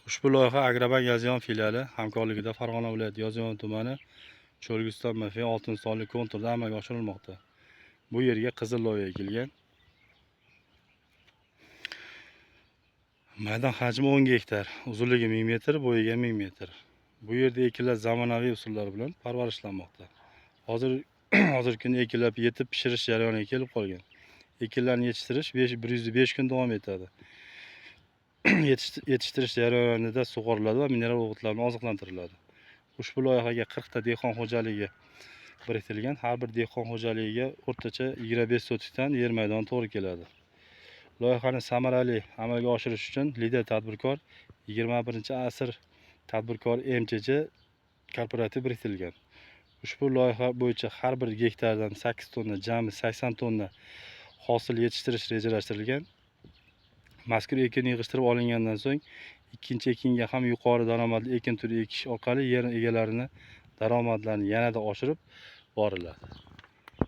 Ushbu loyiha Agrobank Yozyovon filiali hamkorligida Farg'ona viloyati Yozyovon tumani Cho'lgiston MF Oltinsonli konturda amalga oshirilmoqda. Bu yerga qizil loy ekilgan. Maydon hajmi 10 gektar, uzunligi 1000 metr, bo'yiga 1000 metr. Bu yerda ekinlar zamonaviy usullar bilan parvarishlanmoqda. Hozirgi kunda ekinlar yetib pishirish jarayoniga kelib qolgan. Ekinlarni yetishtirish 105 kun davom etadi. Yetishtirish jarayonida sug'oriladi va mineral o'g'itlar bilan oziqlantiriladi. Ushbu loyihaga 40 ta dehqon xo'jaligi biriktirilgan. Har bir dehqon xo'jaligiga o'rtacha 25 sotikdan yer maydoni to'g'ri keladi. Loyihani samarali amalga oshirish uchun lider tadbirkor 21-asr tadbirkor MCC kooperativ biriktirilgan. Ushbu loyiha bo'yicha har bir gektardan 8 tonna, jami 80 tonna hosil yetishtirish rejalashtirilgan. Mazkur ekin yig'ishtirib olingandan so'ng ikkinchi ekinga ham yuqori daromadli ekin turi ekish orqali yer egalarini daromadlarini yanada oshirib boriladi.